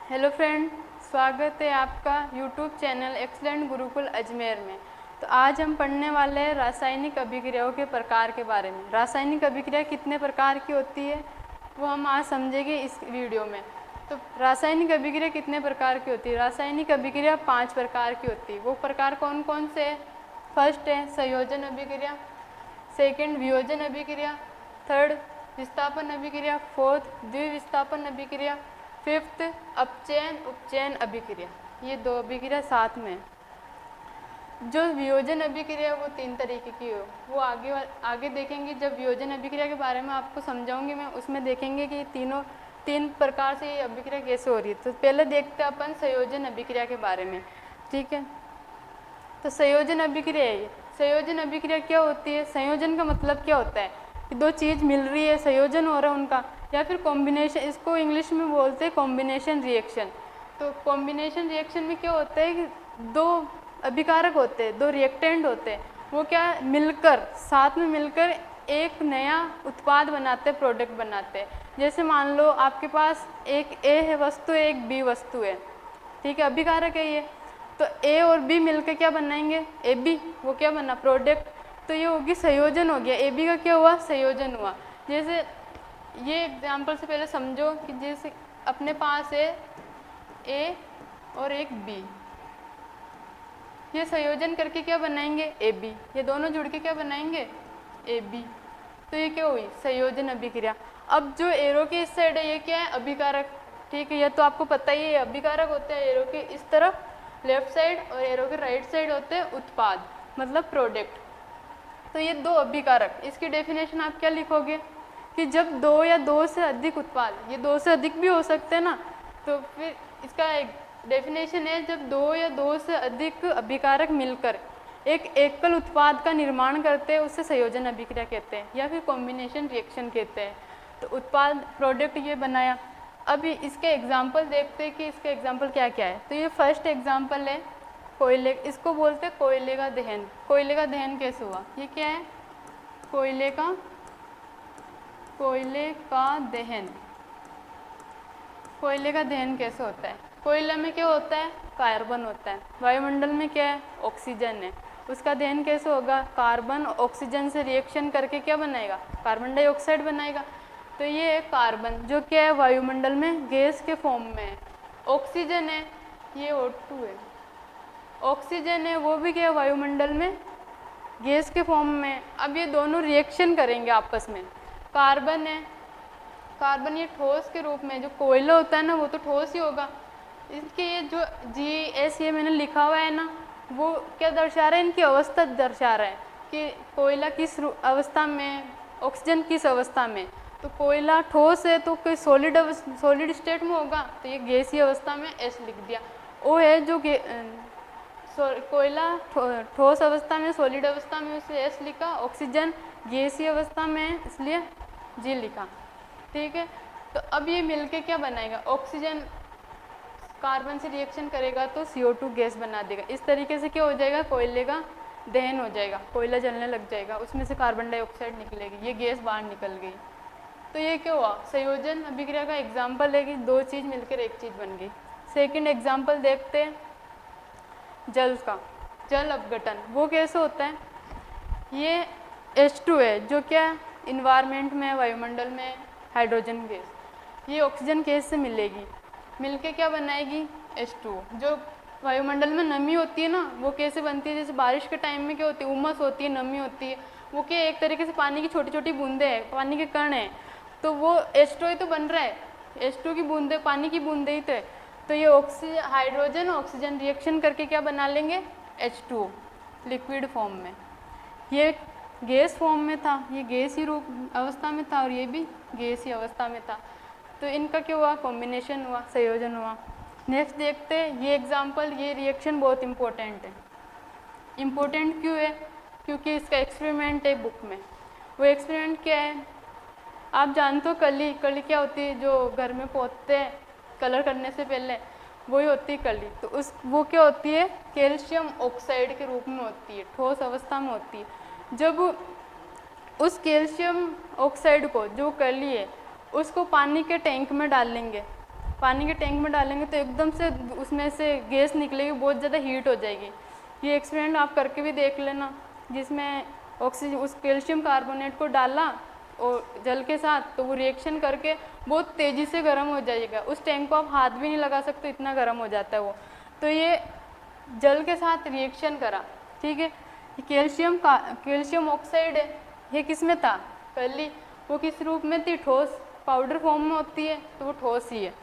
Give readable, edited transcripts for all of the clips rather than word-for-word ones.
Hello friend, स्वागत है आपका YouTube channel excellent Gurukul Ajmer में। तो आज हम पढ़ने वाले हैं रासायनिक अभिक्रियाओं के प्रकार के बारे में। रासायनिक अभिक्रिया कितने प्रकार की होती है वो हम आज समझेंगे इस वीडियो में। तो रासायनिक अभिक्रिया कितने प्रकार की होती है? रासायनिक अभिक्रिया 5 प्रकार की होती है। वो प्रकार कौन कौन से है? फर्स्ट है संयोजन अभिक्रिया, सेकंड वियोजन अभिक्रिया, थर्ड विस्थापन अभिक्रिया, फोर्थ द्विविस्थापन अभिक्रिया, फिफ्थ अपचयन उपचयन अभिक्रिया। ये 2 अभिक्रिया साथ में। जो वियोजन अभिक्रिया वो 3 तरीके की हो, वो आगे देखेंगे। जब वियोजन अभिक्रिया के बारे में आपको समझाऊंगी मैं, उसमें देखेंगे कि 3 प्रकार से ये अभिक्रिया कैसे हो रही है। तो पहले देखते हैं अपन संयोजन अभिक्रिया के बारे में, ठीक है। तो संयोजन अभिक्रिया है। संयोजन अभिक्रिया क्या होती है? संयोजन का मतलब क्या होता है कि 2 चीज़ मिल रही है, संयोजन हो रहा है उनका, या फिर कॉम्बिनेशन। इसको इंग्लिश में बोलते हैं कॉम्बिनेशन रिएक्शन। तो कॉम्बिनेशन रिएक्शन में क्या होता है कि 2 अभिकारक होते हैं, 2 रिएक्टेंट होते हैं, वो क्या मिलकर साथ में मिलकर एक नया उत्पाद बनाते हैं, प्रोडक्ट बनाते हैं। जैसे मान लो आपके पास एक ए है वस्तु, एक बी वस्तु है, ठीक है, अभिकारक है ये। तो ए और बी मिलकर क्या बनाएंगे? A B. वो क्या बना? प्रोडक्ट। तो ये होगी संयोजन हो गया। ए बी का क्या हुआ? संयोजन हुआ। जैसे ये एग्जाम्पल से पहले समझो कि जैसे अपने पास है ए और एक बी, ये संयोजन करके क्या बनाएंगे? A B. ये दोनों जुड़ के क्या बनाएंगे? A B. तो ये क्या हुई? संयोजन अभिक्रिया। अब जो एरो के इस साइड है ये क्या है? अभिकारक, ठीक है। ये तो आपको पता ही है, अभिकारक होते हैं एरो के इस तरफ लेफ्ट साइड, और एरो के राइट साइड होते हैं उत्पाद, मतलब प्रोडक्ट। तो ये 2 अभिकारक, इसकी डेफिनेशन आप क्या लिखोगे कि जब 2 या 2 से अधिक उत्पाद, ये 2 से अधिक भी हो सकते हैं ना, तो फिर इसका एक डेफिनेशन है, जब 2 या 2 से अधिक अभिकारक मिलकर एक एकल उत्पाद का निर्माण करते हैं उसे संयोजन अभिक्रिया कहते हैं, या फिर कॉम्बिनेशन रिएक्शन कहते हैं। तो उत्पाद प्रोडक्ट ये बनाया। अब इसके एग्जाम्पल देखते हैं कि इसके एग्जाम्पल क्या क्या है। तो ये फर्स्ट एग्जाम्पल है कोयले, इसको बोलते हैं कोयले का दहन। कोयले का दहन कैसे हुआ? ये क्या है? कोयले का दहन। कोयले का दहन कैसे होता है? कोयले में क्या होता है? कार्बन होता है। वायुमंडल में क्या है? ऑक्सीजन है। उसका दहन कैसे होगा? कार्बन ऑक्सीजन से रिएक्शन करके क्या बनाएगा? कार्बन डाइऑक्साइड बनाएगा। तो ये है कार्बन, जो क्या है? वायुमंडल में गैस के फॉर्म में है। ऑक्सीजन है, ये O2 है। ऑक्सीजन है, वो भी क्या है? वायुमंडल में गैस के फॉर्म में। अब ये दोनों रिएक्शन करेंगे आपस में। कार्बन है, कार्बन ये ठोस के रूप में, जो कोयला होता है ना वो तो ठोस ही होगा। इसके ये जो GS ये मैंने लिखा हुआ है ना, वो क्या दर्शा रहा है? इनकी अवस्था दर्शा रहा है कि कोयला किस अवस्था में, ऑक्सीजन किस अवस्था में। तो कोयला ठोस है तो कोई सॉलिड स्टेट में होगा, तो ये गैसीय अवस्था में S लिख दिया। O है जो कोयला ठोस अवस्था में, सॉलिड अवस्था में, उसे S लिखा। ऑक्सीजन गैसीय अवस्था में है, इसलिए G लिखा, ठीक है। तो अब ये मिलके क्या बनाएगा? ऑक्सीजन कार्बन से रिएक्शन करेगा तो CO2 गैस बना देगा। इस तरीके से क्या हो जाएगा? कोयले का दहन हो जाएगा, कोयला जलने लग जाएगा, उसमें से कार्बन डाइऑक्साइड निकलेगी, ये गैस बाहर निकल गई। तो ये क्या हुआ? संयोजन अभिक्रिया का एग्जाम्पल है कि 2 चीज़ मिलकर एक चीज़ बन गई। सेकेंड एग्जाम्पल देखते हैं जल का। जल अपघटन वो कैसे होता है? ये H2 है, जो क्या इन्वायरमेंट में, वायुमंडल में हाइड्रोजन गैस, ये ऑक्सीजन गैस से मिलेगी, मिलके क्या बनाएगी? H2O। जो वायुमंडल में नमी होती है ना, वो कैसे बनती है? जैसे बारिश के टाइम में क्या होती है? उमस होती है, नमी होती है, वो क्या एक तरीके से पानी की छोटी छोटी बूंदें हैं, पानी के कण हैं, तो वो H2O ही तो बन रहा है। H2 की बूंदें, पानी की बूंदें ही तो है। तो ये ऑक्सीजन, हाइड्रोजन ऑक्सीजन रिएक्शन करके क्या बना लेंगे? H2O लिक्विड फॉर्म में। ये गैस फॉर्म में था, ये गैस ही रूप अवस्था में था, और ये भी गैस ही अवस्था में था। तो इनका क्या हुआ? कॉम्बिनेशन हुआ, संयोजन हुआ। नेक्स्ट देखते हैं ये एग्जाम्पल। ये रिएक्शन बहुत इम्पोर्टेंट है। इम्पोर्टेंट क्यों है? क्योंकि इसका एक्सपेरिमेंट है बुक में। वो एक्सपेरिमेंट क्या है? आप जानते हो कली। कली क्या होती है? जो घर में पोतते हैं कलर करने से पहले, वही होती है कली। तो वो क्या होती है? कैल्शियम ऑक्साइड के रूप में होती है, ठोस अवस्था में होती है। जब उस कैल्शियम ऑक्साइड को, जो कली है, उसको पानी के टैंक में डाल लेंगे, पानी के टैंक में डालेंगे तो एकदम से उसमें से गैस निकलेगी, बहुत ज़्यादा हीट हो जाएगी। ये एक्सपेरिमेंट आप करके भी देख लेना, जिसमें ऑक्सीजन उस कैल्शियम कार्बोनेट को डाला और जल के साथ, तो वो रिएक्शन करके बहुत तेज़ी से गर्म हो जाएगा। उस टैंक को आप हाथ भी नहीं लगा सकते, इतना गर्म हो जाता है वो। तो ये जल के साथ रिएक्शन करा, ठीक है। कैल्शियम ऑक्साइड है, ये किस में था पहली, वो किस रूप में थी, ठोस पाउडर फॉर्म में होती है, तो वो ठोस ही है।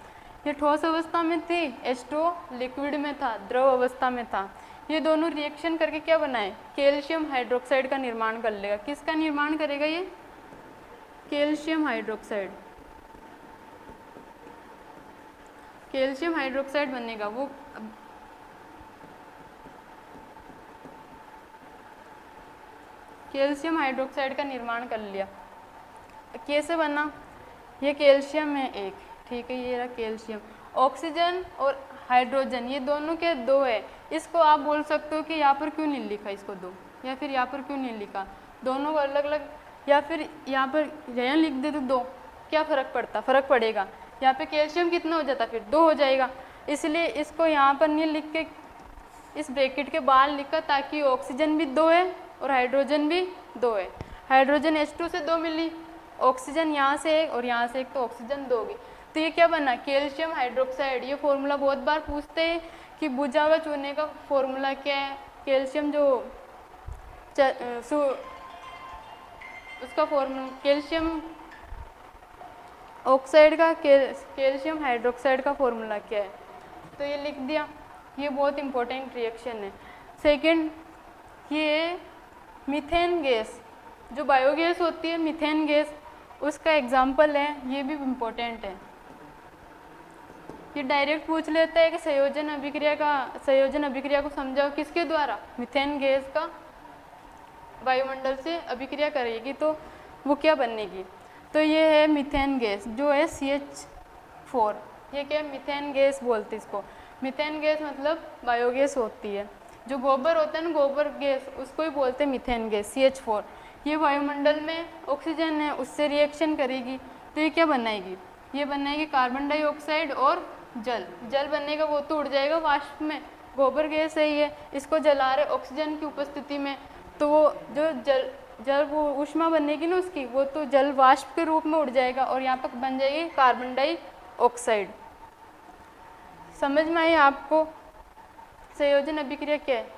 ये ठोस अवस्था में थी, H2O लिक्विड में था, द्रव अवस्था में था। ये दोनों रिएक्शन करके क्या बनाए, कैल्शियम हाइड्रोक्साइड का निर्माण कर लेगा। किसका निर्माण करेगा ये, कैल्शियम हाइड्रोक्साइड। कैल्शियम हाइड्रोक्साइड बनेगा वो। कैल्शियम हाइड्रोक्साइड का निर्माण कर लिया। कैसे बना, ये कैल्शियम है एक, ठीक है, ये रहा कैल्शियम। ऑक्सीजन और हाइड्रोजन ये दोनों के दो है। इसको आप बोल सकते हो कि यहाँ पर क्यों नहीं लिखा इसको दो, या फिर यहाँ पर क्यों नहीं लिखा, दोनों को अलग अलग, या फिर यहाँ पर यहाँ लिख दे तो दो, क्या फ़र्क पड़ता, फ़र्क पड़ेगा। यहाँ पे कैल्शियम कितना हो जाता, फिर 2 हो जाएगा। इसलिए इसको यहाँ पर नहीं लिख के इस ब्रैकेट के बाहर लिखा, ताकि ऑक्सीजन भी 2 है और हाइड्रोजन भी 2 है। हाइड्रोजन H2 से 2 मिली, ऑक्सीजन यहाँ से 1 और यहाँ से 1, तो ऑक्सीजन 2 होगी। तो ये क्या बना, कैल्शियम हाइड्रोक्साइड। ये फॉर्मूला बहुत बार पूछते हैं कि बुझा हुआ चूने का फॉर्मूला क्या है। कैल्शियम जो उसका फॉर्मूला, कैल्शियम ऑक्साइड का कैल्शियम हाइड्रोक्साइड का फॉर्मूला क्या है, तो ये लिख दिया। ये बहुत इंपॉर्टेंट रिएक्शन है। सेकंड, ये मीथेन गैस, जो बायोगैस होती है मीथेन गैस, उसका एग्जाम्पल है, ये भी इम्पोर्टेंट है। ये डायरेक्ट पूछ लेता है कि संयोजन अभिक्रिया को समझाओ, किसके द्वारा, मीथेन गैस का वायुमंडल से अभिक्रिया करेगी तो वो क्या बनेगी। तो ये है मीथेन गैस जो है CH4। ये क्या है, मीथेन गैस बोलते इसको। मीथेन गैस मतलब बायोगैस होती है। जो गोबर होता है ना, गोबर गैस, उसको ही बोलते हैं मीथेन गैस, CH4। ये वायुमंडल में ऑक्सीजन है, उससे रिएक्शन करेगी तो ये क्या बनाएगी, ये बनाएगी कार्बन डाइऑक्साइड और जल। जल बनेगा, वो तो उड़ जाएगा वाष्प में, गोबर गैस है ये, इसको जला रहे ऑक्सीजन की उपस्थिति में, तो वो जो जल वो ऊष्मा बनेगी ना उसकी, वो तो जल वाष्प के रूप में उड़ जाएगा और यहाँ पर बन जाएगी कार्बन डाइऑक्साइड। समझ में आई आपको संयोजन अभिक्रिया क्या है।